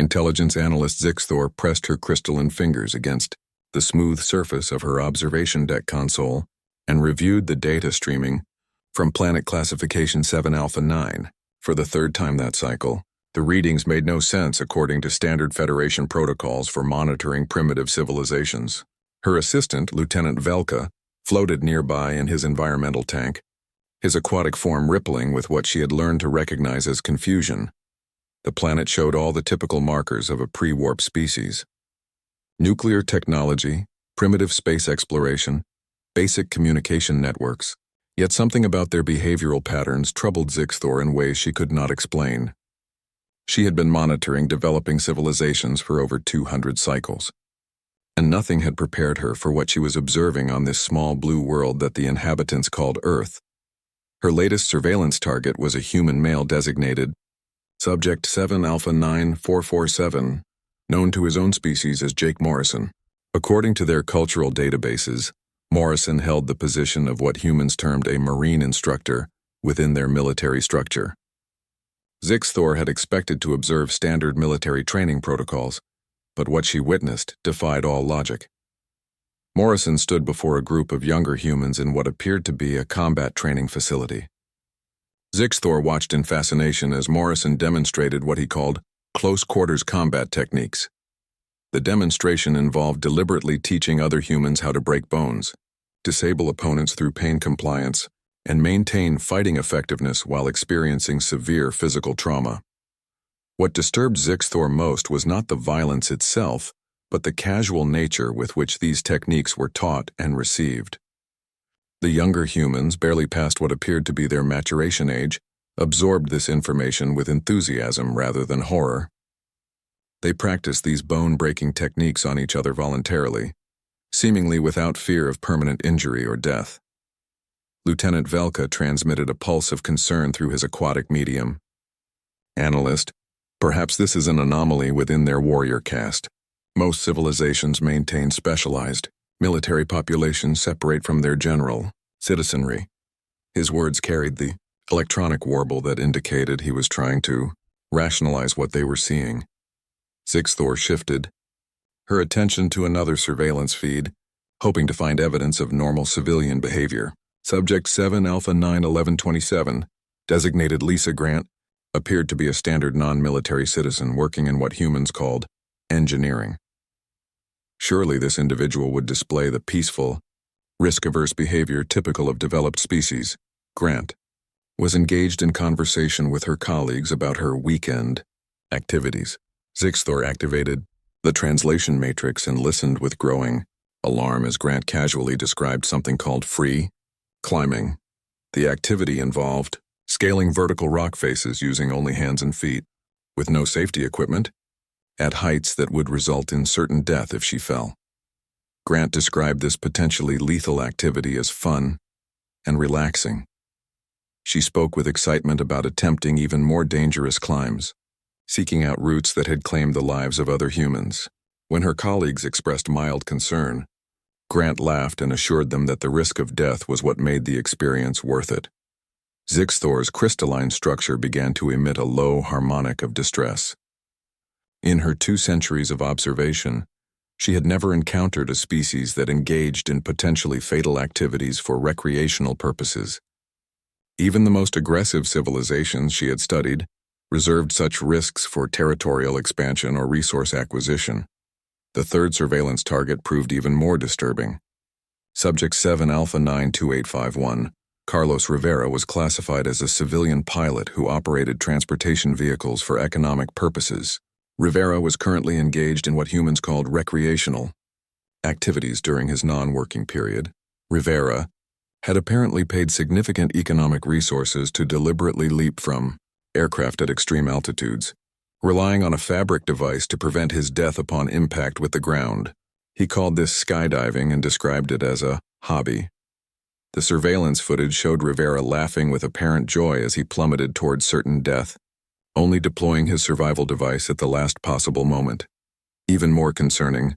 Intelligence analyst Zixthor pressed her crystalline fingers against the smooth surface of her observation deck console and reviewed the data streaming from Planet Classification 7 Alpha 9. For the third time that cycle, the readings made no sense according to standard Federation protocols for monitoring primitive civilizations. Her assistant, Lieutenant Velka, floated nearby in his environmental tank, his aquatic form rippling with what she had learned to recognize as confusion. The planet showed all the typical markers of a pre-warp species. Nuclear technology, primitive space exploration, basic communication networks. Yet something about their behavioral patterns troubled Zixthor in ways she could not explain. She had been monitoring developing civilizations for over 200 cycles, and nothing had prepared her for what she was observing on this small blue world that the inhabitants called Earth. Her latest surveillance target was a human male designated Subject 7 Alpha 9447, known to his own species as Jake Morrison. According to their cultural databases, Morrison held the position of what humans termed a marine instructor within their military structure. Zixthor had expected to observe standard military training protocols, but what she witnessed defied all logic. Morrison stood before a group of younger humans in what appeared to be a combat training facility. Zixthor watched in fascination as Morrison demonstrated what he called close-quarters combat techniques. The demonstration involved deliberately teaching other humans how to break bones, disable opponents through pain compliance, and maintain fighting effectiveness while experiencing severe physical trauma. What disturbed Zixthor most was not the violence itself, but the casual nature with which these techniques were taught and received. The younger humans, barely past what appeared to be their maturation age, absorbed this information with enthusiasm rather than horror. They practiced these bone-breaking techniques on each other voluntarily, seemingly without fear of permanent injury or death. Lieutenant Velka transmitted a pulse of concern through his aquatic medium. Analyst, perhaps this is an anomaly within their warrior caste. Most civilizations maintain specialized, military populations separate from their general citizenry. His words carried the electronic warble that indicated he was trying to rationalize what they were seeing. Zixthor shifted her attention to another surveillance feed, hoping to find evidence of normal civilian behavior. Subject 7 Alpha 91127, designated Lisa Grant, appeared to be a standard non-military citizen working in what humans called engineering. Surely this individual would display the peaceful, risk-averse behavior typical of developed species. Grant was engaged in conversation with her colleagues about her weekend activities. Zixthor activated the translation matrix and listened with growing alarm as Grant casually described something called free climbing. The activity involved scaling vertical rock faces using only hands and feet, with no safety equipment, at heights that would result in certain death if she fell. Grant described this potentially lethal activity as fun and relaxing. She spoke with excitement about attempting even more dangerous climbs, seeking out routes that had claimed the lives of other humans. When her colleagues expressed mild concern, Grant laughed and assured them that the risk of death was what made the experience worth it. Zixthor's crystalline structure began to emit a low harmonic of distress. In her 2 centuries of observation, she had never encountered a species that engaged in potentially fatal activities for recreational purposes. Even the most aggressive civilizations she had studied reserved such risks for territorial expansion or resource acquisition. The third surveillance target proved even more disturbing. Subject 7 Alpha 92851, Carlos Rivera, was classified as a civilian pilot who operated transportation vehicles for economic purposes. Rivera was currently engaged in what humans called recreational activities during his non-working period. Rivera had apparently paid significant economic resources to deliberately leap from aircraft at extreme altitudes, relying on a fabric device to prevent his death upon impact with the ground. He called this skydiving and described it as a hobby. The surveillance footage showed Rivera laughing with apparent joy as he plummeted towards certain death, only deploying his survival device at the last possible moment. Even more concerning,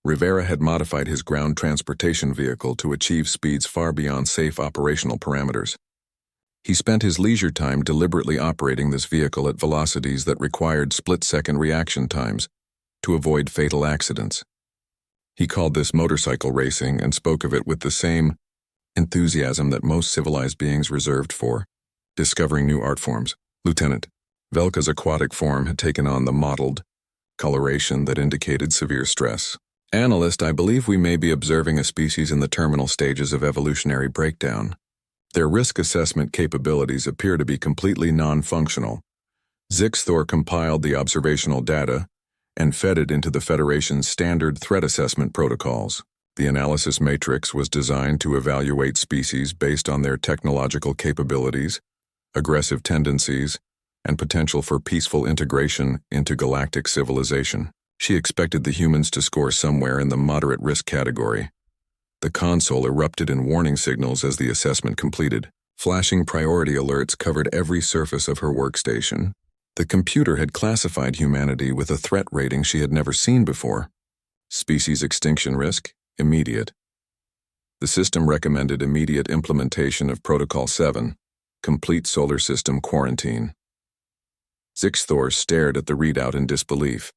Rivera had modified his ground transportation vehicle to achieve speeds far beyond safe operational parameters. He spent his leisure time deliberately operating this vehicle at velocities that required split-second reaction times to avoid fatal accidents. He called this motorcycle racing and spoke of it with the same enthusiasm that most civilized beings reserved for discovering new art forms. Lieutenant Velka's aquatic form had taken on the mottled coloration that indicated severe stress. Analyst, I believe we may be observing a species in the terminal stages of evolutionary breakdown. Their risk assessment capabilities appear to be completely non-functional. Zixthor compiled the observational data and fed it into the Federation's standard threat assessment protocols. The analysis matrix was designed to evaluate species based on their technological capabilities, aggressive tendencies, and potential for peaceful integration into galactic civilization. She expected the humans to score somewhere in the moderate risk category. The console erupted in warning signals as the assessment completed. Flashing priority alerts covered every surface of her workstation. The computer had classified humanity with a threat rating she had never seen before. Species extinction risk, immediate. The system recommended immediate implementation of Protocol 7, complete solar system quarantine. Zixthor stared at the readout in disbelief.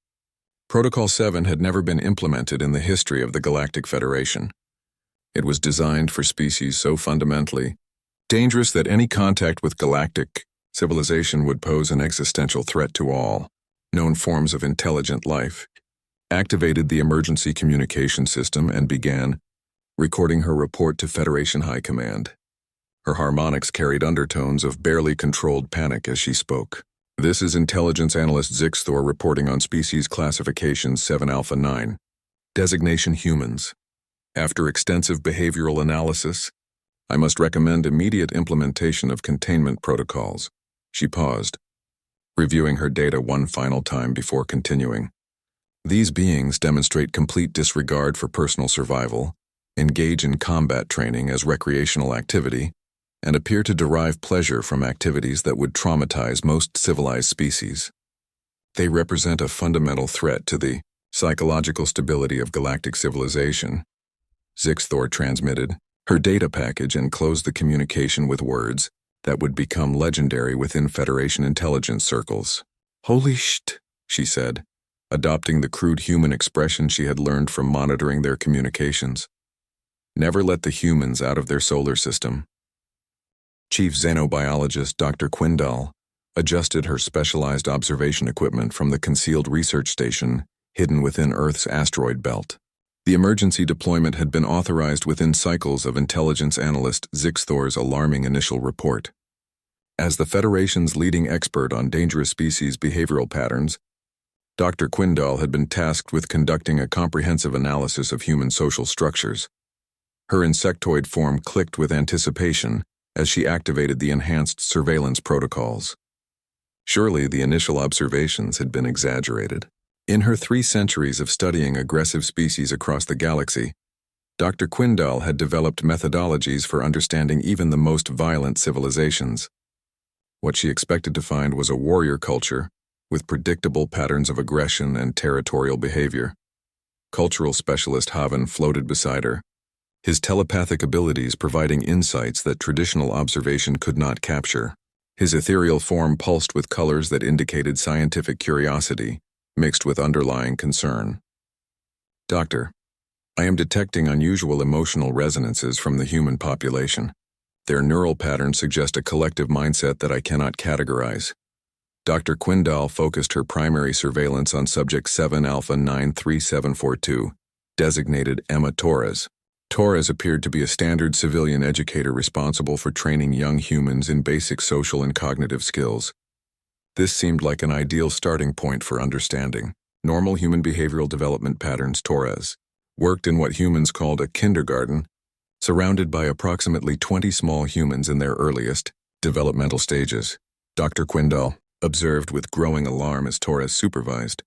Protocol 7 had never been implemented in the history of the Galactic Federation. It was designed for species so fundamentally dangerous that any contact with galactic civilization would pose an existential threat to all known forms of intelligent life. Activated the emergency communication system and began recording her report to Federation High Command. Her harmonics carried undertones of barely controlled panic as she spoke. This is Intelligence Analyst Zixthor reporting on Species Classification 7 Alpha 9. Designation Humans. After extensive behavioral analysis, I must recommend immediate implementation of containment protocols. She paused, reviewing her data one final time before continuing. These beings demonstrate complete disregard for personal survival, engage in combat training as recreational activity, and appear to derive pleasure from activities that would traumatize most civilized species. They represent a fundamental threat to the psychological stability of galactic civilization. Zixthor transmitted her data package and closed the communication with words that would become legendary within Federation intelligence circles. "Holy shit," she said, adopting the crude human expression she had learned from monitoring their communications. Never let the humans out of their solar system. Chief Xenobiologist Dr. Quindal adjusted her specialized observation equipment from the concealed research station hidden within Earth's asteroid belt. The emergency deployment had been authorized within cycles of Intelligence Analyst Zixthor's alarming initial report. As the Federation's leading expert on dangerous species behavioral patterns, Dr. Quindal had been tasked with conducting a comprehensive analysis of human social structures. Her insectoid form clicked with anticipation as she activated the enhanced surveillance protocols. Surely the initial observations had been exaggerated. In her 3 centuries of studying aggressive species across the galaxy, Dr. Quindal had developed methodologies for understanding even the most violent civilizations. What she expected to find was a warrior culture with predictable patterns of aggression and territorial behavior. Cultural specialist Haven floated beside her, his telepathic abilities providing insights that traditional observation could not capture. His ethereal form pulsed with colors that indicated scientific curiosity, mixed with underlying concern. "Doctor, I am detecting unusual emotional resonances from the human population. Their neural patterns suggest a collective mindset that I cannot categorize." Dr. Quindal focused her primary surveillance on Subject 7 Alpha 93742, designated Emma Torres. Torres appeared to be a standard civilian educator responsible for training young humans in basic social and cognitive skills. This seemed like an ideal starting point for understanding normal human behavioral development patterns. Torres worked in what humans called a kindergarten, surrounded by approximately 20 small humans in their earliest developmental stages. Dr. Quindal observed with growing alarm as Torres supervised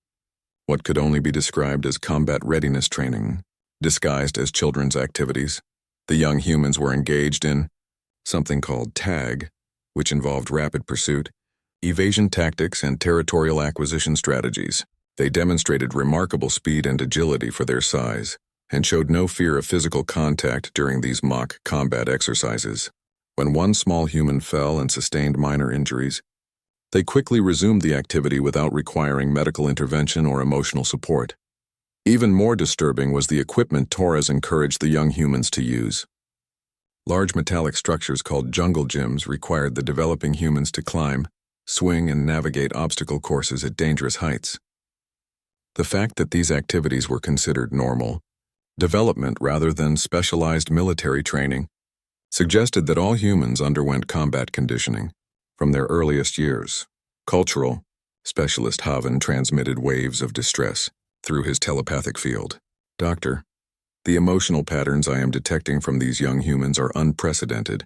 what could only be described as combat readiness training, disguised as children's activities. The young humans were engaged in something called tag, which involved rapid pursuit, evasion tactics, and territorial acquisition strategies. They demonstrated remarkable speed and agility for their size, and showed no fear of physical contact during these mock combat exercises. When one small human fell and sustained minor injuries, they quickly resumed the activity without requiring medical intervention or emotional support. Even more disturbing was the equipment Torres encouraged the young humans to use. Large metallic structures called jungle gyms required the developing humans to climb, swing, and navigate obstacle courses at dangerous heights. The fact that these activities were considered normal development rather than specialized military training suggested that all humans underwent combat conditioning from their earliest years. Cultural specialist Haven transmitted waves of distress through his telepathic field. Doctor, the emotional patterns I am detecting from these young humans are unprecedented.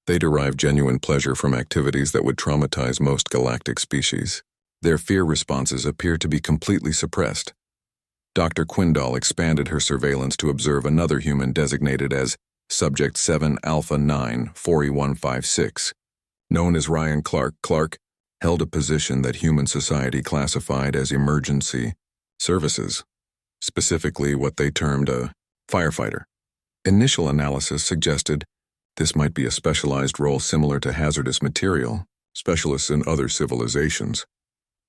They derive genuine pleasure from activities that would traumatize most galactic species. Their fear responses appear to be completely suppressed. Dr. Quindall expanded her surveillance to observe another human designated as Subject 7 Alpha 9 4156. Known as Ryan Clark, Clark held a position that human society classified as emergency services, specifically what they termed a firefighter. Initial analysis suggested this might be a specialized role similar to hazardous material specialists in other civilizations.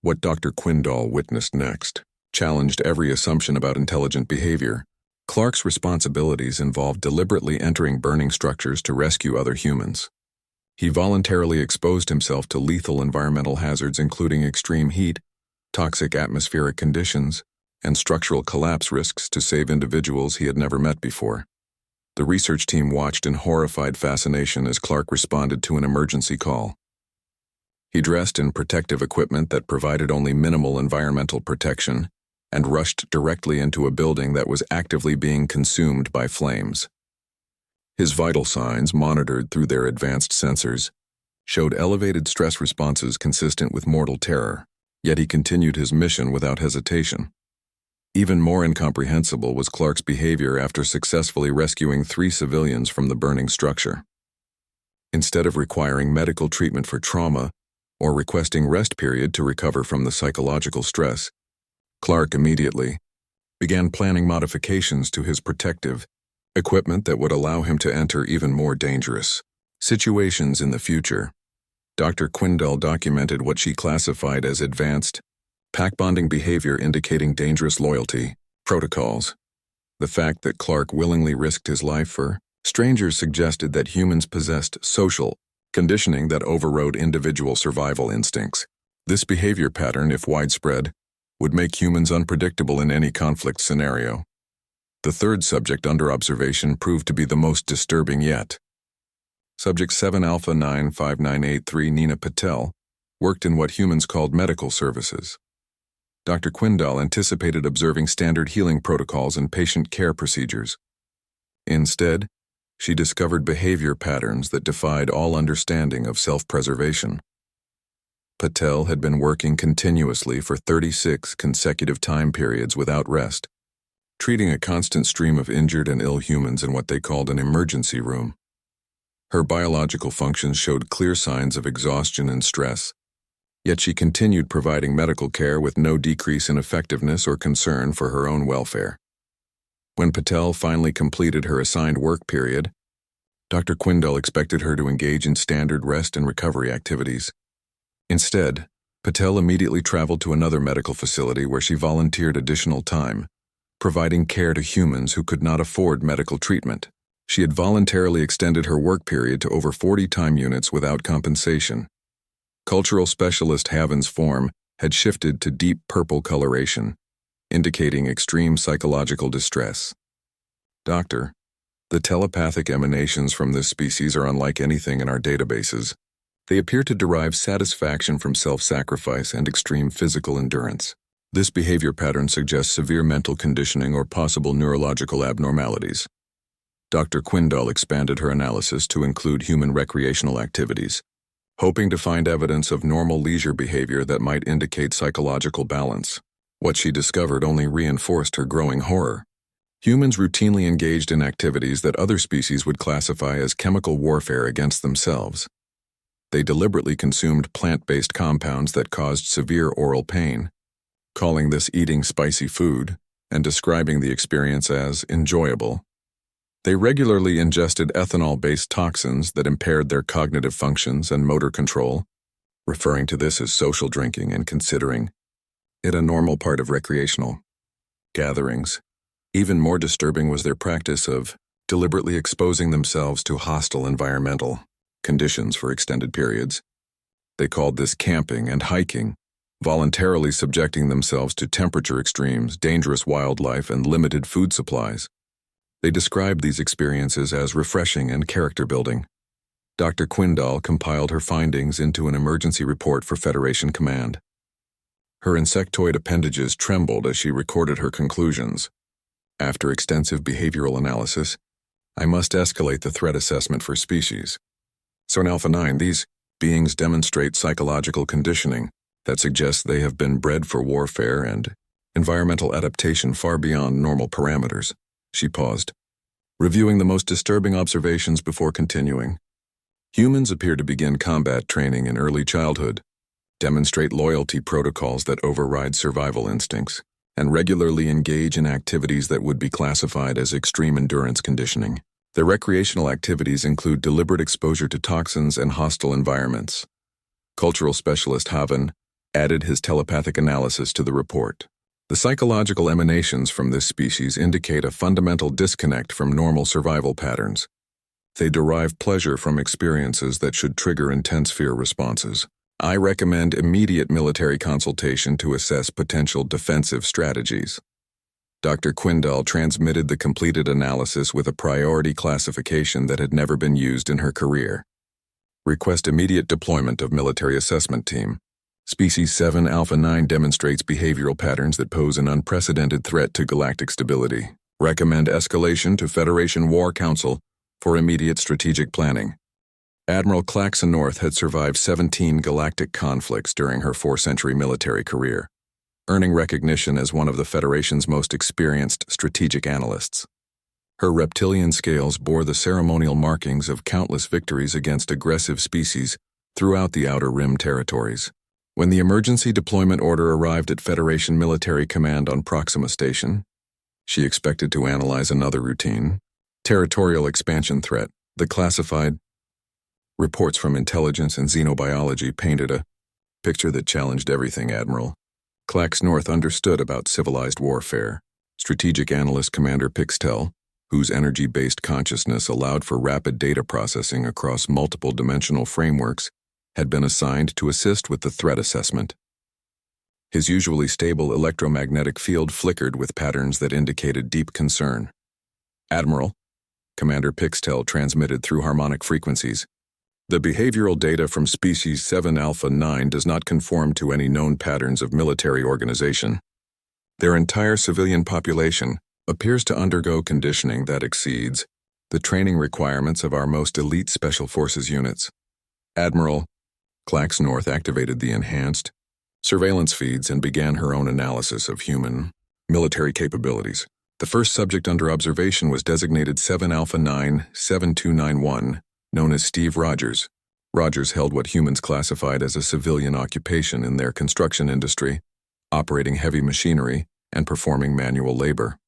What Dr. Quindall witnessed next challenged every assumption about intelligent behavior. Clark's responsibilities involved deliberately entering burning structures to rescue other humans. He voluntarily exposed himself to lethal environmental hazards including extreme heat, toxic atmospheric conditions, and structural collapse risks to save individuals he had never met before. The research team watched in horrified fascination as Clark responded to an emergency call. He dressed in protective equipment that provided only minimal environmental protection and rushed directly into a building that was actively being consumed by flames. His vital signs, monitored through their advanced sensors, showed elevated stress responses consistent with mortal terror, yet he continued his mission without hesitation. Even more incomprehensible was Clark's behavior after successfully rescuing 3 civilians from the burning structure. Instead of requiring medical treatment for trauma or requesting rest period to recover from the psychological stress, Clark immediately began planning modifications to his protective equipment that would allow him to enter even more dangerous situations in the future. Dr. Quindall documented what she classified as advanced pack-bonding behavior indicating dangerous loyalty protocols. The fact that Clark willingly risked his life for strangers suggested that humans possessed social conditioning that overrode individual survival instincts. This behavior pattern, if widespread, would make humans unpredictable in any conflict scenario. The third subject under observation proved to be the most disturbing yet. Subject 7 Alpha 9 5983 Nina Patel worked in what humans called medical services. Dr. Quindall anticipated observing standard healing protocols and patient care procedures. Instead, she discovered behavior patterns that defied all understanding of self-preservation. Patel had been working continuously for 36 consecutive time periods without rest, treating a constant stream of injured and ill humans in what they called an emergency room. Her biological functions showed clear signs of exhaustion and stress, yet she continued providing medical care with no decrease in effectiveness or concern for her own welfare. When Patel finally completed her assigned work period, Dr. Quindall expected her to engage in standard rest and recovery activities. Instead, Patel immediately traveled to another medical facility where she volunteered additional time, providing care to humans who could not afford medical treatment. She had voluntarily extended her work period to over 40 time units without compensation. Cultural specialist Haven's form had shifted to deep purple coloration, indicating extreme psychological distress. Doctor, the telepathic emanations from this species are unlike anything in our databases. They appear to derive satisfaction from self-sacrifice and extreme physical endurance. This behavior pattern suggests severe mental conditioning or possible neurological abnormalities. Dr. Quindall expanded her analysis to include human recreational activities, hoping to find evidence of normal leisure behavior that might indicate psychological balance. What she discovered only reinforced her growing horror. Humans routinely engaged in activities that other species would classify as chemical warfare against themselves. They deliberately consumed plant-based compounds that caused severe oral pain, calling this eating spicy food and describing the experience as enjoyable. They regularly ingested ethanol-based toxins that impaired their cognitive functions and motor control, referring to this as social drinking and considering it a normal part of recreational gatherings. Even more disturbing was their practice of deliberately exposing themselves to hostile environmental conditions for extended periods. They called this camping and hiking, voluntarily subjecting themselves to temperature extremes, dangerous wildlife, and limited food supplies. They described these experiences as refreshing and character-building. Dr. Quindal compiled her findings into an emergency report for Federation Command. Her insectoid appendages trembled as she recorded her conclusions. After extensive behavioral analysis, I must escalate the threat assessment for species. So in Alpha 9, these beings demonstrate psychological conditioning that suggests they have been bred for warfare and environmental adaptation far beyond normal parameters. She paused, reviewing the most disturbing observations before continuing. Humans appear to begin combat training in early childhood, demonstrate loyalty protocols that override survival instincts, and regularly engage in activities that would be classified as extreme endurance conditioning. Their recreational activities include deliberate exposure to toxins and hostile environments. Cultural specialist Haven added his telepathic analysis to the report. The psychological emanations from this species indicate a fundamental disconnect from normal survival patterns. They derive pleasure from experiences that should trigger intense fear responses. I recommend immediate military consultation to assess potential defensive strategies. Dr. Quindal transmitted the completed analysis with a priority classification that had never been used in her career. Request immediate deployment of military assessment team. Species 7 Alpha 9 demonstrates behavioral patterns that pose an unprecedented threat to galactic stability. Recommend escalation to Federation War Council for immediate strategic planning. Admiral Claxon North had survived 17 galactic conflicts during her 4-century military career, earning recognition as one of the Federation's most experienced strategic analysts. Her reptilian scales bore the ceremonial markings of countless victories against aggressive species throughout the Outer Rim territories. When the emergency deployment order arrived at Federation Military Command on Proxima Station, she expected to analyze another routine territorial expansion threat. The classified reports from intelligence and xenobiology painted a picture that challenged everything Admiral Clax North understood about civilized warfare. Strategic Analyst Commander Pixtel, whose energy-based consciousness allowed for rapid data processing across multiple dimensional frameworks, had been assigned to assist with the threat assessment. His usually stable electromagnetic field flickered with patterns that indicated deep concern. Admiral, Commander Pixtel transmitted through harmonic frequencies. The behavioral data from Species 7 Alpha 9 does not conform to any known patterns of military organization. Their entire civilian population appears to undergo conditioning that exceeds the training requirements of our most elite Special Forces units. Admiral Clax North activated the enhanced surveillance feeds and began her own analysis of human military capabilities. The first subject under observation was designated 7 Alpha 9 7291, known as Steve Rogers. Rogers held what humans classified as a civilian occupation in their construction industry, operating heavy machinery and performing manual labor.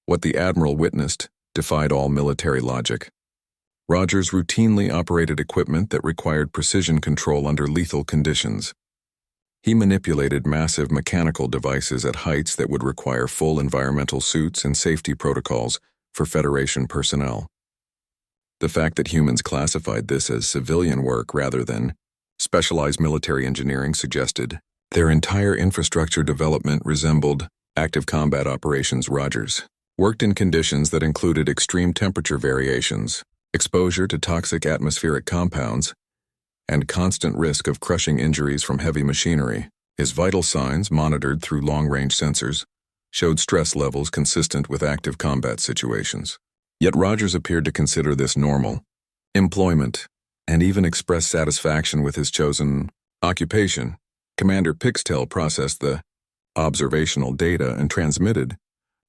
What the Admiral witnessed defied all military logic. Rogers routinely operated equipment that required precision control under lethal conditions. He manipulated massive mechanical devices at heights that would require full environmental suits and safety protocols for Federation personnel. The fact that humans classified this as civilian work rather than specialized military engineering suggested their entire infrastructure development resembled active combat operations. Rogers worked in conditions that included extreme temperature variations, exposure to toxic atmospheric compounds, and constant risk of crushing injuries from heavy machinery. His vital signs, monitored through long-range sensors, showed stress levels consistent with active combat situations. Yet Rogers appeared to consider this normal employment and even express satisfaction with his chosen occupation. Commander Pixtel processed the observational data and transmitted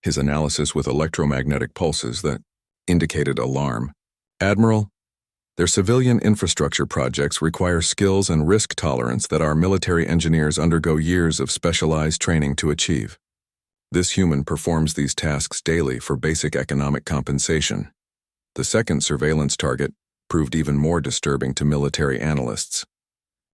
his analysis with electromagnetic pulses that indicated alarm. Admiral, their civilian infrastructure projects require skills and risk tolerance that our military engineers undergo years of specialized training to achieve. This human performs these tasks daily for basic economic compensation. The second surveillance target proved even more disturbing to military analysts.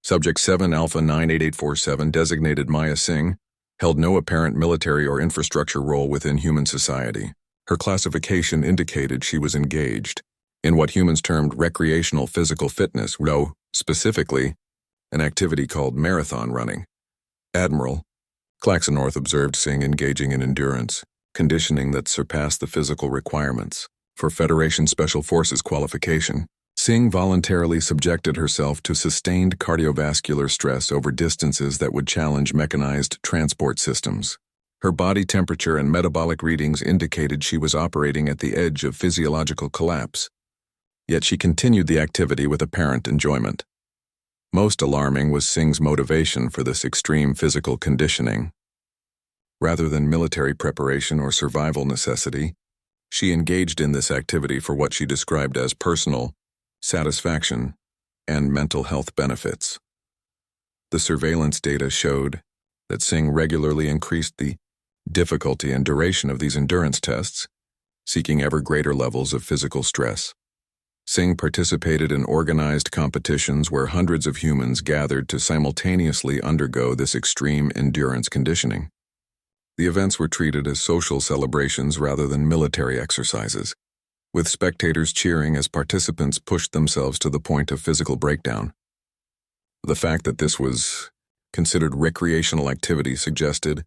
Subject 7 Alpha 98847, designated Maya Singh, held no apparent military or infrastructure role within human society. Her classification indicated she was engaged in what humans termed recreational physical fitness, though, specifically, an activity called marathon running. Admiral Claxonorth observed Singh engaging in endurance, conditioning that surpassed the physical requirements. For Federation Special Forces qualification, Singh voluntarily subjected herself to sustained cardiovascular stress over distances that would challenge mechanized transport systems. Her body temperature and metabolic readings indicated she was operating at the edge of physiological collapse. Yet she continued the activity with apparent enjoyment. Most alarming was Singh's motivation for this extreme physical conditioning. Rather than military preparation or survival necessity, she engaged in this activity for what she described as personal satisfaction and mental health benefits. The surveillance data showed that Singh regularly increased the difficulty and duration of these endurance tests, seeking ever greater levels of physical stress. Singh participated in organized competitions where hundreds of humans gathered to simultaneously undergo this extreme endurance conditioning. The events were treated as social celebrations rather than military exercises, with spectators cheering as participants pushed themselves to the point of physical breakdown. The fact that this was considered recreational activity suggested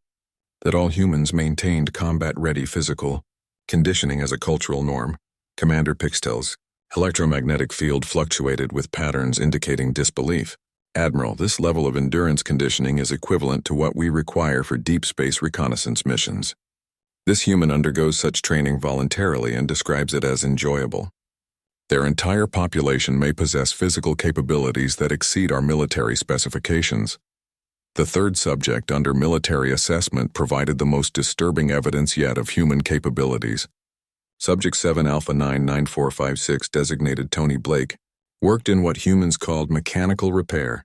that all humans maintained combat-ready physical conditioning as a cultural norm. Commander Pixtel's electromagnetic field fluctuated with patterns indicating disbelief. Admiral, this level of endurance conditioning is equivalent to what we require for deep space reconnaissance missions. This human undergoes such training voluntarily and describes it as enjoyable. Their entire population may possess physical capabilities that exceed our military specifications. The third subject under military assessment provided the most disturbing evidence yet of human capabilities. Subject 7 Alpha 99456, designated Tony Blake, worked in what humans called mechanical repair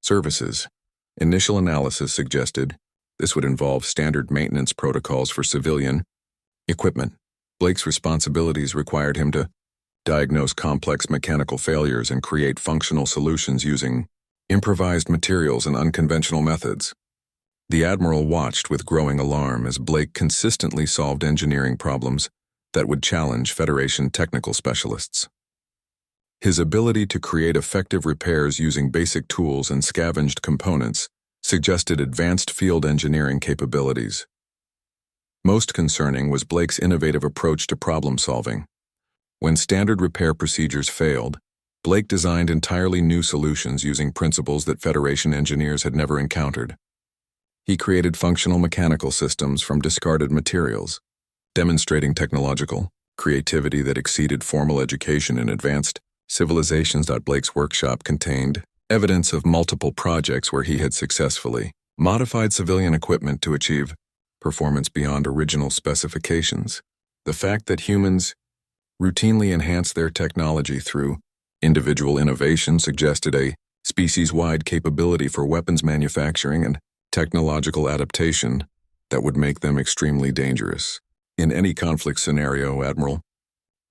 services. Initial analysis suggested this would involve standard maintenance protocols for civilian equipment. Blake's responsibilities required him to diagnose complex mechanical failures and create functional solutions using improvised materials and unconventional methods. The Admiral watched with growing alarm as Blake consistently solved engineering problems that would challenge Federation technical specialists. His ability to create effective repairs using basic tools and scavenged components suggested advanced field engineering capabilities. Most concerning was Blake's innovative approach to problem solving. When standard repair procedures failed, Blake designed entirely new solutions using principles that Federation engineers had never encountered. He created functional mechanical systems from discarded materials, demonstrating technological creativity that exceeded formal education in advanced civilizations. Blake's workshop contained evidence of multiple projects where he had successfully modified civilian equipment to achieve performance beyond original specifications. The fact that humans routinely enhance their technology through individual innovation suggested a species-wide capability for weapons manufacturing and technological adaptation that would make them extremely dangerous. In any conflict scenario, Admiral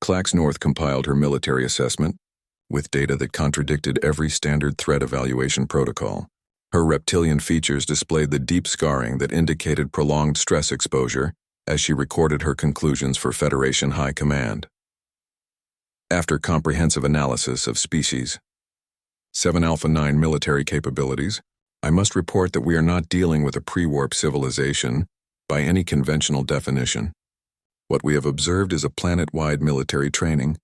Claxonorth compiled her military assessment with data that contradicted every standard threat evaluation protocol. Her reptilian features displayed the deep scarring that indicated prolonged stress exposure as she recorded her conclusions for Federation High Command. After comprehensive analysis of species 7 Alpha 9 military capabilities, I must report that we are not dealing with a pre-warp civilization by any conventional definition. What we have observed is a planet-wide military training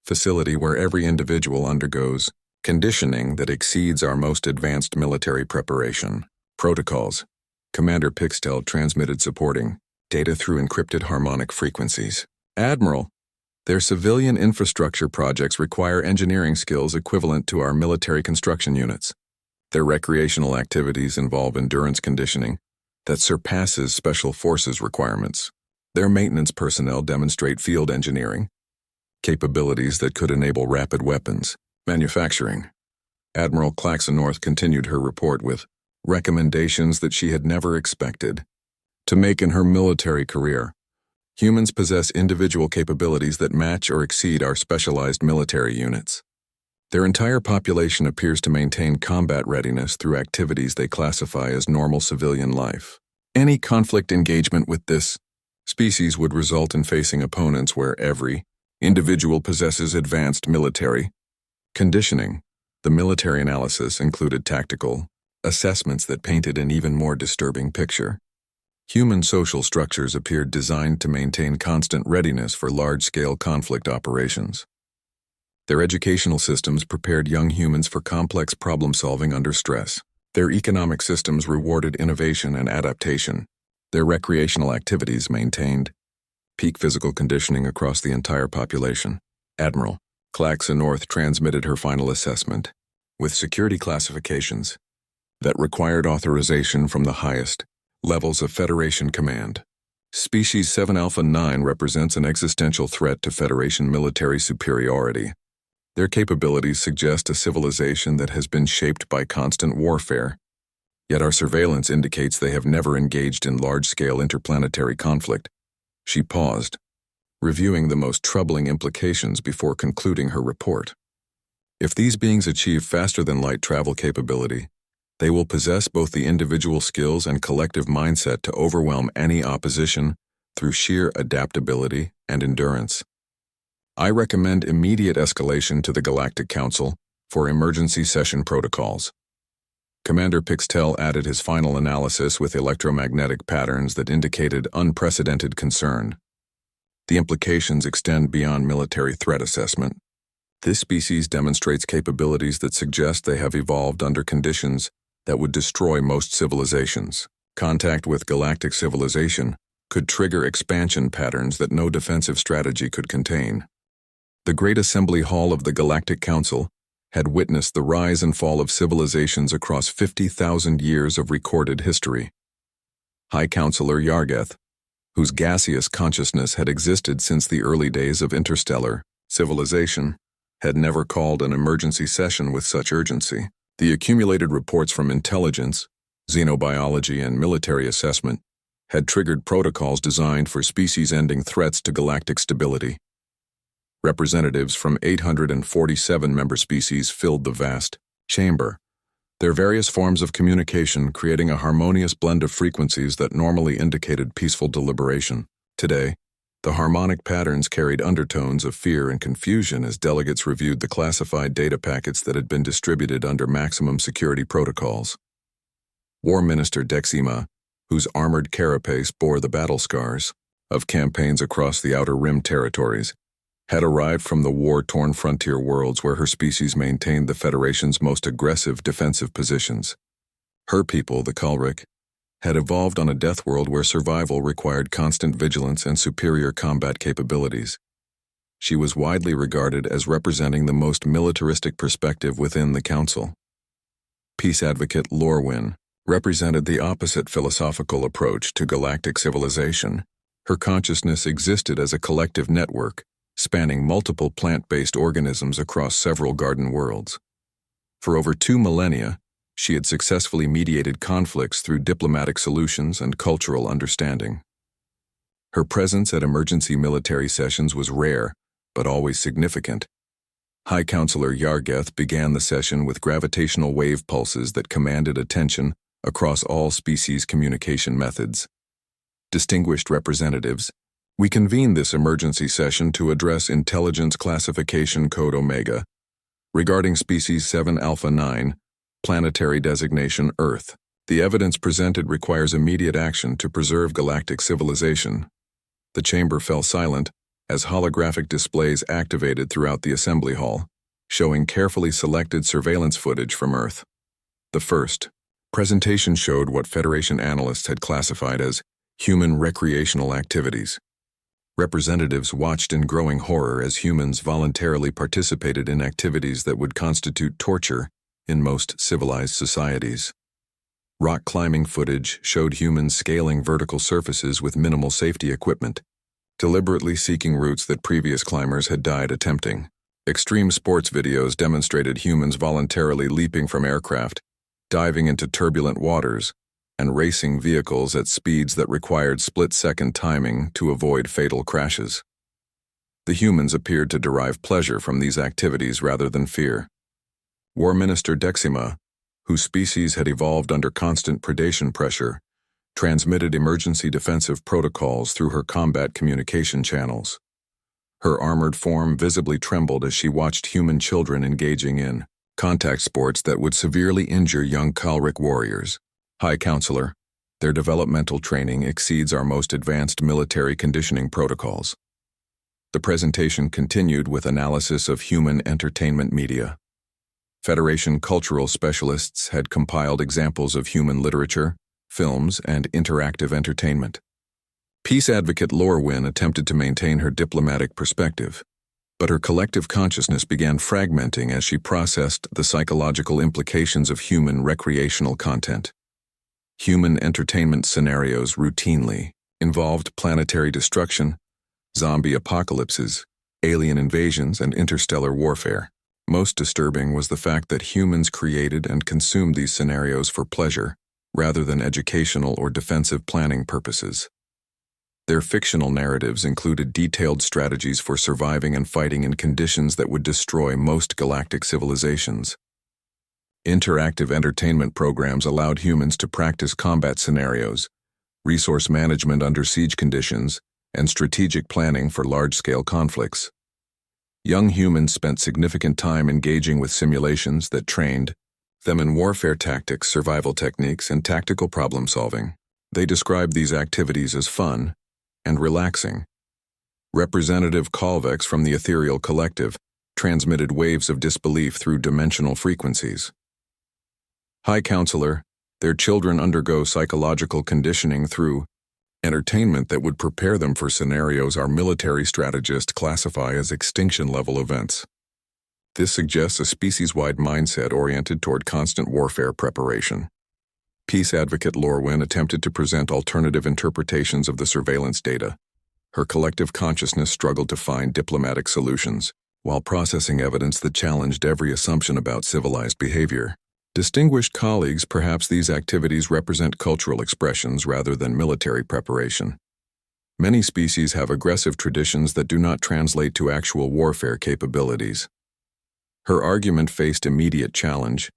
facility where every individual undergoes conditioning that exceeds our most advanced military preparation protocols. Commander Pixtel transmitted supporting data through encrypted harmonic frequencies. Admiral, their civilian infrastructure projects require engineering skills equivalent to our military construction units. Their recreational activities involve endurance conditioning that surpasses special forces requirements. Their maintenance personnel demonstrate field engineering capabilities that could enable rapid weapons manufacturing. Admiral Claxonorth continued her report with recommendations that she had never expected to make in her military career. Humans possess individual capabilities that match or exceed our specialized military units. Their entire population appears to maintain combat readiness through activities they classify as normal civilian life. Any conflict engagement with this species would result in facing opponents where every individual possesses advanced military conditioning. The military analysis included tactical assessments that painted an even more disturbing picture. Human social structures appeared designed to maintain constant readiness for large-scale conflict operations. Their educational systems prepared young humans for complex problem-solving under stress. Their economic systems rewarded innovation and adaptation. Their recreational activities maintained peak physical conditioning across the entire population. Admiral Claxa North transmitted her final assessment, with security classifications that required authorization from the highest levels of Federation command. Species 7 Alpha 9 represents an existential threat to Federation military superiority. Their capabilities suggest a civilization that has been shaped by constant warfare, yet our surveillance indicates they have never engaged in large-scale interplanetary conflict. She paused, reviewing the most troubling implications before concluding her report. If these beings achieve faster-than-light travel capability, they will possess both the individual skills and collective mindset to overwhelm any opposition through sheer adaptability and endurance. I recommend immediate escalation to the Galactic Council for emergency session protocols. Commander Pixtel added his final analysis with electromagnetic patterns that indicated unprecedented concern. The implications extend beyond military threat assessment. This species demonstrates capabilities that suggest they have evolved under conditions that would destroy most civilizations. Contact with galactic civilization could trigger expansion patterns that no defensive strategy could contain. The Great Assembly Hall of the Galactic Council had witnessed the rise and fall of civilizations across 50,000 years of recorded history. High Counselor Yargeth, whose gaseous consciousness had existed since the early days of interstellar civilization, had never called an emergency session with such urgency. The accumulated reports from intelligence, xenobiology, and military assessment had triggered protocols designed for species-ending threats to galactic stability. Representatives from 847 member species filled the vast chamber, their various forms of communication creating a harmonious blend of frequencies that normally indicated peaceful deliberation. Today, the harmonic patterns carried undertones of fear and confusion as delegates reviewed the classified data packets that had been distributed under maximum security protocols. War Minister Dexima, whose armored carapace bore the battle scars of campaigns across the Outer Rim territories, had arrived from the war-torn frontier worlds where her species maintained the Federation's most aggressive defensive positions. Her people, the Kalrik, had evolved on a death world where survival required constant vigilance and superior combat capabilities. She was widely regarded as representing the most militaristic perspective within the Council. Peace advocate Lorwyn represented the opposite philosophical approach to galactic civilization. Her consciousness existed as a collective network, spanning multiple plant-based organisms across several garden worlds. For over 2 millennia, she had successfully mediated conflicts through diplomatic solutions and cultural understanding. Her presence at emergency military sessions was rare, but always significant. High Counselor Yargeth began the session with gravitational wave pulses that commanded attention across all species communication methods. Distinguished representatives, we convened this emergency session to address Intelligence Classification Code Omega regarding Species 7 Alpha 9, planetary designation Earth. The evidence presented requires immediate action to preserve galactic civilization. The chamber fell silent as holographic displays activated throughout the assembly hall, showing carefully selected surveillance footage from Earth. The first presentation showed what Federation analysts had classified as human recreational activities. Representatives watched in growing horror as humans voluntarily participated in activities that would constitute torture in most civilized societies. Rock climbing footage showed humans scaling vertical surfaces with minimal safety equipment, deliberately seeking routes that previous climbers had died attempting. Extreme sports videos demonstrated humans voluntarily leaping from aircraft, diving into turbulent waters, and racing vehicles at speeds that required split-second timing to avoid fatal crashes. The humans appeared to derive pleasure from these activities rather than fear. War Minister Dexima, whose species had evolved under constant predation pressure, transmitted emergency defensive protocols through her combat communication channels. Her armored form visibly trembled as she watched human children engaging in contact sports that would severely injure young Kalric warriors. High Counselor, their developmental training exceeds our most advanced military conditioning protocols. The presentation continued with analysis of human entertainment media. Federation cultural specialists had compiled examples of human literature, films, and interactive entertainment. Peace advocate Lorwyn attempted to maintain her diplomatic perspective, but her collective consciousness began fragmenting as she processed the psychological implications of human recreational content. Human entertainment scenarios routinely involved planetary destruction, zombie apocalypses, alien invasions, and interstellar warfare. Most disturbing was the fact that humans created and consumed these scenarios for pleasure, rather than educational or defensive planning purposes. Their fictional narratives included detailed strategies for surviving and fighting in conditions that would destroy most galactic civilizations. Interactive entertainment programs allowed humans to practice combat scenarios, resource management under siege conditions, and strategic planning for large-scale conflicts. Young humans spent significant time engaging with simulations that trained them in warfare tactics, survival techniques, and tactical problem-solving. They described these activities as fun and relaxing. Representative Kalvex from the Ethereal Collective transmitted waves of disbelief through dimensional frequencies. High Counselor, their children undergo psychological conditioning through entertainment that would prepare them for scenarios our military strategists classify as extinction-level events. This suggests a species-wide mindset oriented toward constant warfare preparation. Peace advocate Lorwyn attempted to present alternative interpretations of the surveillance data. Her collective consciousness struggled to find diplomatic solutions, while processing evidence that challenged every assumption about civilized behavior. Distinguished colleagues, perhaps these activities represent cultural expressions rather than military preparation. Many species have aggressive traditions that do not translate to actual warfare capabilities. Her argument faced immediate challenge.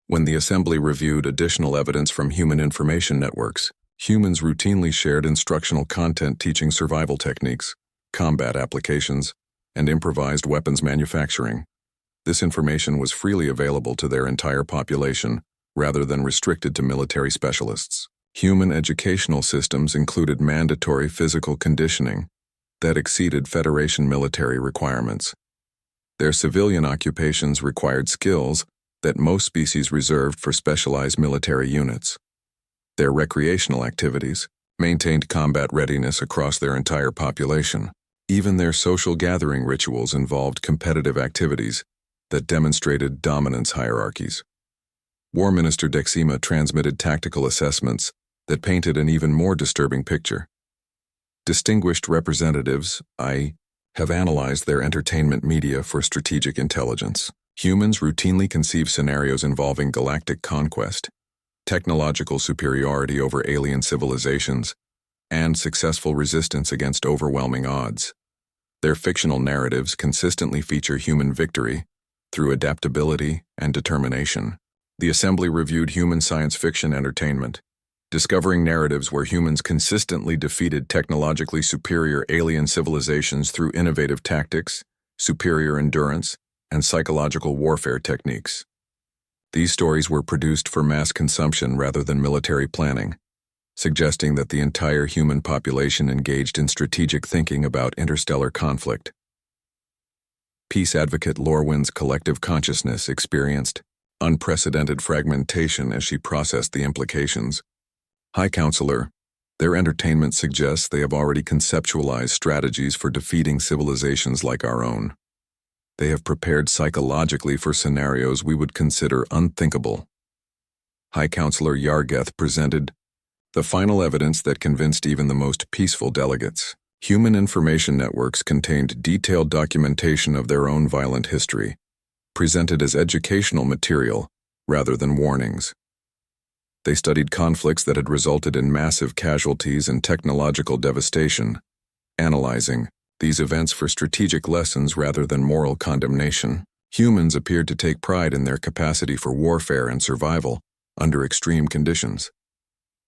When the Assembly reviewed additional evidence from human information networks, humans routinely shared instructional content teaching survival techniques, combat applications, and improvised weapons manufacturing. This information was freely available to their entire population, rather than restricted to military specialists. Human educational systems included mandatory physical conditioning that exceeded Federation military requirements. Their civilian occupations required skills that most species reserved for specialized military units. Their recreational activities maintained combat readiness across their entire population. Even their social gathering rituals involved competitive activities that demonstrated dominance hierarchies. War Minister Dexima transmitted tactical assessments that painted an even more disturbing picture. Distinguished representatives, have analyzed their entertainment media for strategic intelligence. Humans routinely conceive scenarios involving galactic conquest, technological superiority over alien civilizations, and successful resistance against overwhelming odds. Their fictional narratives consistently feature human victory through adaptability and determination. The Assembly reviewed human science fiction entertainment, discovering narratives where humans consistently defeated technologically superior alien civilizations through innovative tactics, superior endurance, and psychological warfare techniques. These stories were produced for mass consumption rather than military planning, suggesting that the entire human population engaged in strategic thinking about interstellar conflict. Peace advocate Lorwyn's collective consciousness experienced unprecedented fragmentation as she processed the implications. High Counselor, their entertainment suggests they have already conceptualized strategies for defeating civilizations like our own. They have prepared psychologically for scenarios we would consider unthinkable. High Counselor Yargeth presented the final evidence that convinced even the most peaceful delegates. Human information networks contained detailed documentation of their own violent history, presented as educational material rather than warnings. They studied conflicts that had resulted in massive casualties and technological devastation, analyzing these events for strategic lessons rather than moral condemnation. Humans appeared to take pride in their capacity for warfare and survival under extreme conditions.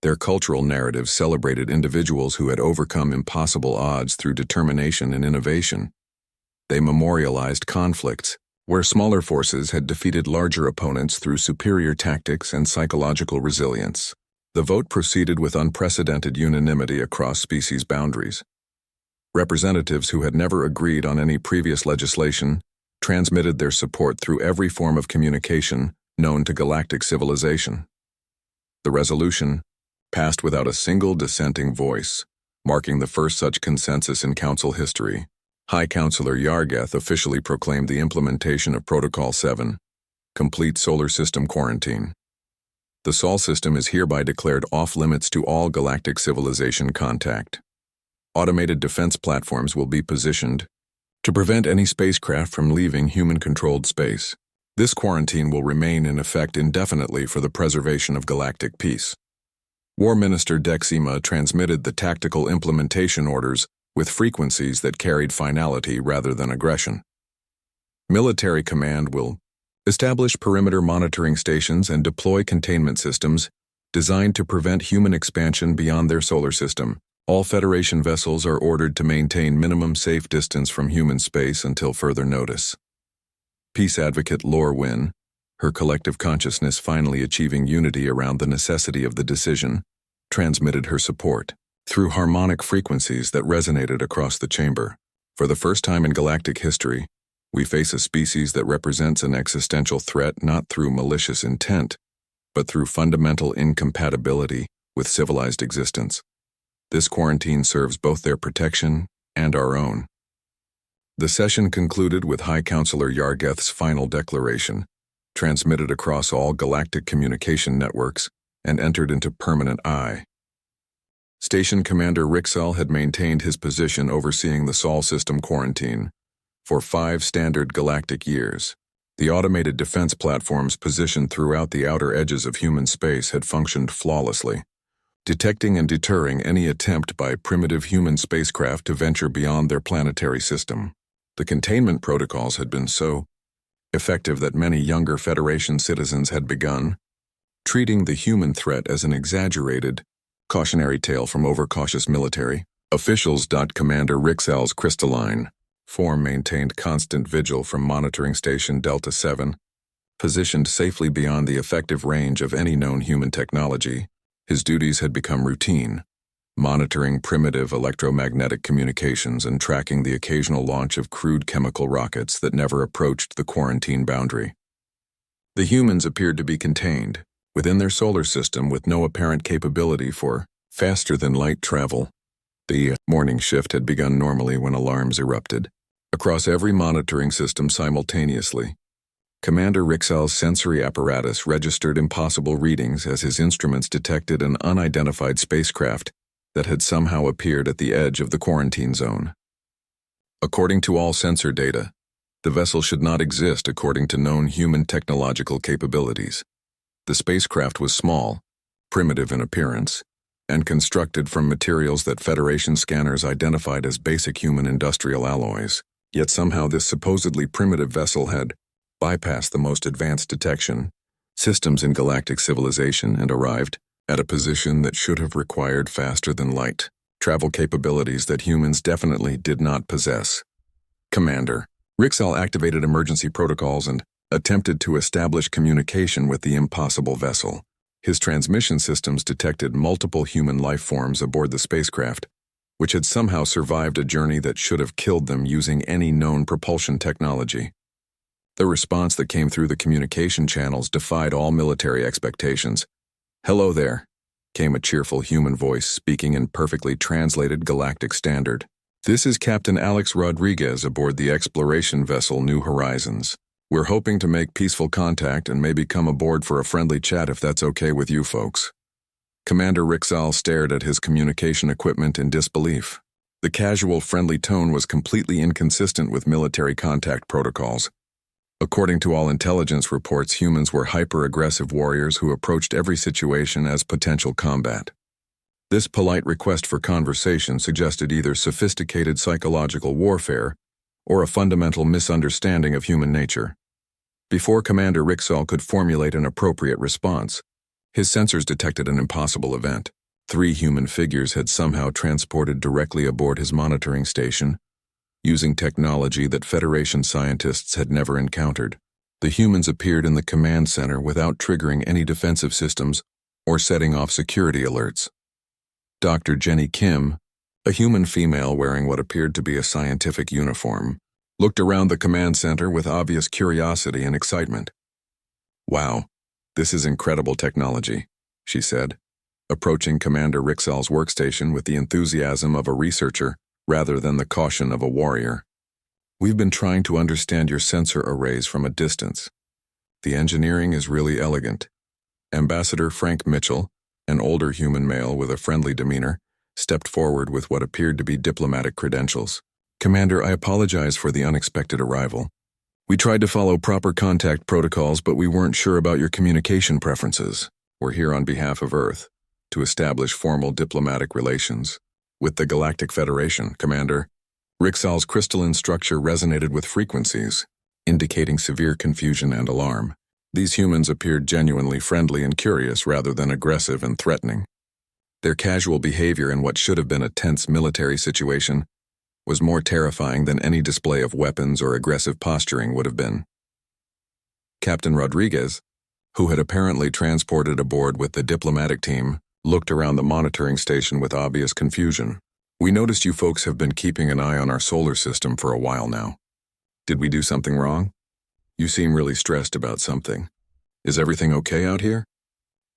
Their cultural narratives celebrated individuals who had overcome impossible odds through determination and innovation. They memorialized conflicts where smaller forces had defeated larger opponents through superior tactics and psychological resilience. The vote proceeded with unprecedented unanimity across species boundaries. Representatives who had never agreed on any previous legislation transmitted their support through every form of communication known to galactic civilization. The resolution passed without a single dissenting voice, marking the first such consensus in Council history. High Counselor Yargeth officially proclaimed the implementation of Protocol 7, Complete Solar System Quarantine. The Sol system is hereby declared off-limits to all galactic civilization contact. Automated defense platforms will be positioned to prevent any spacecraft from leaving human-controlled space. This quarantine will remain in effect indefinitely for the preservation of galactic peace. War Minister Dexima transmitted the tactical implementation orders with frequencies that carried finality rather than aggression. Military Command will establish perimeter monitoring stations and deploy containment systems designed to prevent human expansion beyond their solar system. All Federation vessels are ordered to maintain minimum safe distance from human space until further notice. Peace advocate Lor Wynn, her collective consciousness finally achieving unity around the necessity of the decision, transmitted her support through harmonic frequencies that resonated across the chamber. For the first time in galactic history, we face a species that represents an existential threat not through malicious intent, but through fundamental incompatibility with civilized existence. This quarantine serves both their protection and our own. The session concluded with High Counselor Yargeth's final declaration, transmitted across all galactic communication networks, and entered into permanent eye. Station Commander Rixel had maintained his position overseeing the Sol system quarantine for 5 standard galactic years. The automated defense platforms positioned throughout the outer edges of human space had functioned flawlessly, detecting and deterring any attempt by primitive human spacecraft to venture beyond their planetary system. The containment protocols had been so effective that many younger Federation citizens had begun treating the human threat as an exaggerated, cautionary tale from overcautious military officials. Commander Rixel's crystalline form maintained constant vigil from monitoring station Delta 7, positioned safely beyond the effective range of any known human technology. His duties had become routine, monitoring primitive electromagnetic communications and tracking the occasional launch of crude chemical rockets that never approached the quarantine boundary. The humans appeared to be contained within their solar system with no apparent capability for faster-than-light travel. The morning shift had begun normally when alarms erupted across every monitoring system simultaneously. Commander Rixel's sensory apparatus registered impossible readings as his instruments detected an unidentified spacecraft that had somehow appeared at the edge of the quarantine zone. According to all sensor data, the vessel should not exist according to known human technological capabilities. The spacecraft was small, primitive in appearance, and constructed from materials that Federation scanners identified as basic human industrial alloys. Yet somehow this supposedly primitive vessel had bypassed the most advanced detection systems in galactic civilization and arrived at a position that should have required faster-than-light travel capabilities that humans definitely did not possess. Commander Rixel activated emergency protocols and attempted to establish communication with the impossible vessel. His transmission systems detected multiple human life forms aboard the spacecraft, which had somehow survived a journey that should have killed them using any known propulsion technology. The response that came through the communication channels defied all military expectations. "Hello there," came a cheerful human voice speaking in perfectly translated galactic standard. "This is Captain Alex Rodriguez aboard the exploration vessel New Horizons. We're hoping to make peaceful contact and maybe come aboard for a friendly chat if that's okay with you folks." Commander Rixel stared at his communication equipment in disbelief. The casual, friendly tone was completely inconsistent with military contact protocols. According to all intelligence reports, humans were hyper-aggressive warriors who approached every situation as potential combat. This polite request for conversation suggested either sophisticated psychological warfare or a fundamental misunderstanding of human nature. Before Commander Rixall could formulate an appropriate response, his sensors detected an impossible event. 3 human figures had somehow transported directly aboard his monitoring station, using technology that Federation scientists had never encountered. The humans appeared in the command center without triggering any defensive systems or setting off security alerts. Dr. Jenny Kim, a human female wearing what appeared to be a scientific uniform, looked around the command center with obvious curiosity and excitement. "Wow, this is incredible technology," she said, approaching Commander Rixall's workstation with the enthusiasm of a researcher rather than the caution of a warrior. "We've been trying to understand your sensor arrays from a distance. The engineering is really elegant." Ambassador Frank Mitchell, an older human male with a friendly demeanor, stepped forward with what appeared to be diplomatic credentials. "Commander, I apologize for the unexpected arrival. We tried to follow proper contact protocols, but we weren't sure about your communication preferences. We're here on behalf of Earth to establish formal diplomatic relations with the Galactic Federation, Commander." Rixall's crystalline structure resonated with frequencies, indicating severe confusion and alarm. These humans appeared genuinely friendly and curious rather than aggressive and threatening. Their casual behavior in what should have been a tense military situation was more terrifying than any display of weapons or aggressive posturing would have been. Captain Rodriguez, who had apparently transported aboard with the diplomatic team, looked around the monitoring station with obvious confusion. "We noticed you folks have been keeping an eye on our solar system for a while now. Did we do something wrong? You seem really stressed about something. Is everything okay out here?"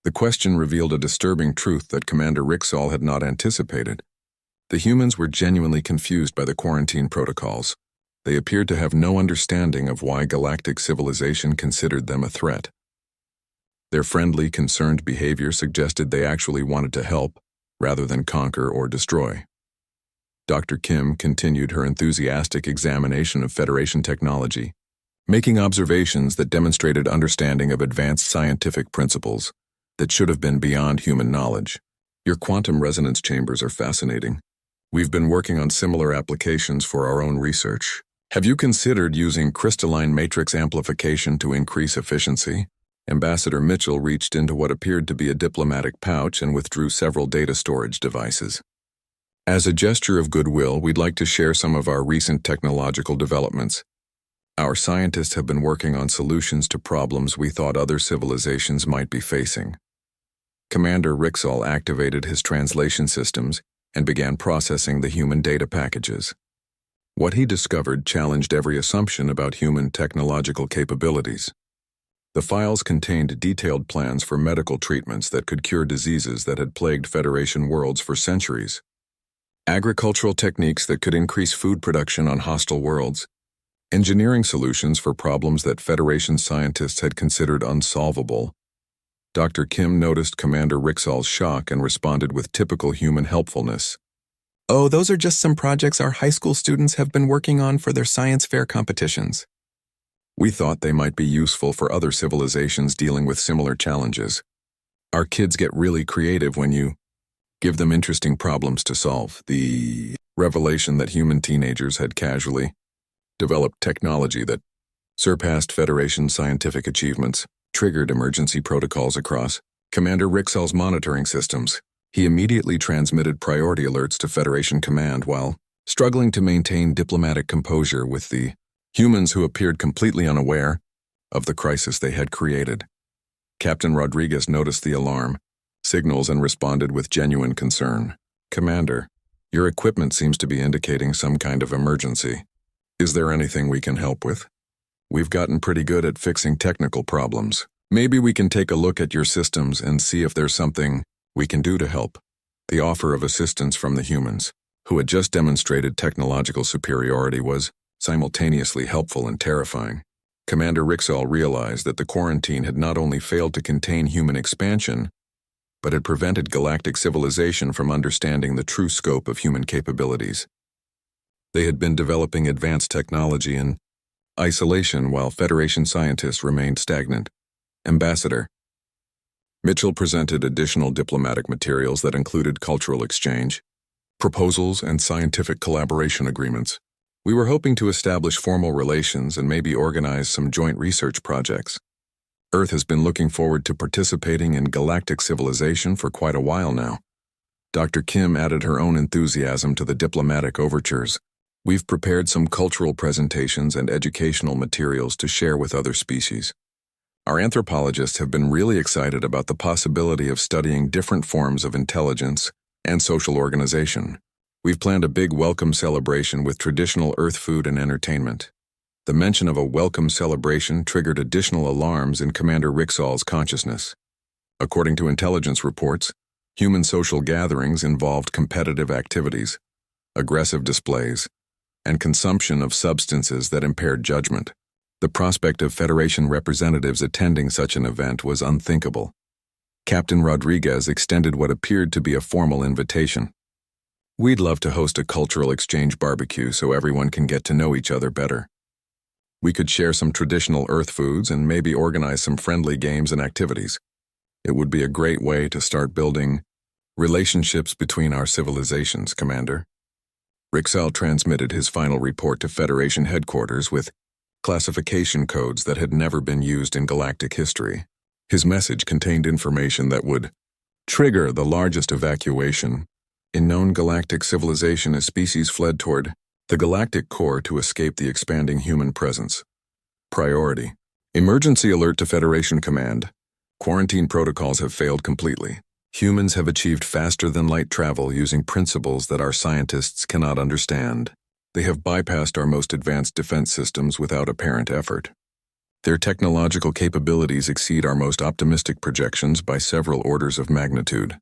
The question revealed a disturbing truth that Commander Rixall had not anticipated. The humans were genuinely confused by the quarantine protocols. They appeared to have no understanding of why galactic civilization considered them a threat. Their friendly, concerned behavior suggested they actually wanted to help, rather than conquer or destroy. Dr. Kim continued her enthusiastic examination of Federation technology, making observations that demonstrated understanding of advanced scientific principles that should have been beyond human knowledge. "Your quantum resonance chambers are fascinating. We've been working on similar applications for our own research. Have you considered using crystalline matrix amplification to increase efficiency?" Ambassador Mitchell reached into what appeared to be a diplomatic pouch and withdrew several data storage devices. "As a gesture of goodwill, we'd like to share some of our recent technological developments. Our scientists have been working on solutions to problems we thought other civilizations might be facing." Commander Rixall activated his translation systems and began processing the human data packages. What he discovered challenged every assumption about human technological capabilities. The files contained detailed plans for medical treatments that could cure diseases that had plagued Federation worlds for centuries, agricultural techniques that could increase food production on hostile worlds, engineering solutions for problems that Federation scientists had considered unsolvable. Dr. Kim noticed Commander Rixall's shock and responded with typical human helpfulness. "Oh, those are just some projects our high school students have been working on for their science fair competitions. We thought they might be useful for other civilizations dealing with similar challenges. Our kids get really creative when you give them interesting problems to solve." The revelation that human teenagers had casually developed technology that surpassed Federation scientific achievements triggered emergency protocols across Commander Rixall's monitoring systems. He immediately transmitted priority alerts to Federation command while struggling to maintain diplomatic composure with the humans who appeared completely unaware of the crisis they had created. Captain Rodriguez noticed the alarm signals and responded with genuine concern. "Commander, your equipment seems to be indicating some kind of emergency. Is there anything we can help with? We've gotten pretty good at fixing technical problems. Maybe we can take a look at your systems and see if there's something we can do to help." The offer of assistance from the humans, who had just demonstrated technological superiority, was simultaneously helpful and terrifying. Commander Rixall realized that the quarantine had not only failed to contain human expansion, but had prevented galactic civilization from understanding the true scope of human capabilities. They had been developing advanced technology and Isolation while Federation scientists remained stagnant. Ambassador. Mitchell presented additional diplomatic materials that included cultural exchange, proposals, and scientific collaboration agreements. We were hoping to establish formal relations and maybe organize some joint research projects. Earth has been looking forward to participating in galactic civilization for quite a while now. Dr. Kim added her own enthusiasm to the diplomatic overtures. We've prepared some cultural presentations and educational materials to share with other species. Our anthropologists have been really excited about the possibility of studying different forms of intelligence and social organization. We've planned a big welcome celebration with traditional Earth food and entertainment. The mention of a welcome celebration triggered additional alarms in Commander Rixall's consciousness. According to intelligence reports, human social gatherings involved competitive activities, aggressive displays, and consumption of substances that impaired judgment. The prospect of Federation representatives attending such an event was unthinkable. Captain Rodriguez extended what appeared to be a formal invitation. We'd love to host a cultural exchange barbecue so everyone can get to know each other better. We could share some traditional Earth foods and maybe organize some friendly games and activities. It would be a great way to start building relationships between our civilizations, Commander. Rixall transmitted his final report to Federation headquarters with classification codes that had never been used in galactic history. His message contained information that would trigger the largest evacuation in known galactic civilization as species fled toward the galactic core to escape the expanding human presence. Priority. Emergency alert to Federation Command. Quarantine protocols have failed completely. Humans have achieved faster-than-light travel using principles that our scientists cannot understand. They have bypassed our most advanced defense systems without apparent effort. Their technological capabilities exceed our most optimistic projections by several orders of magnitude.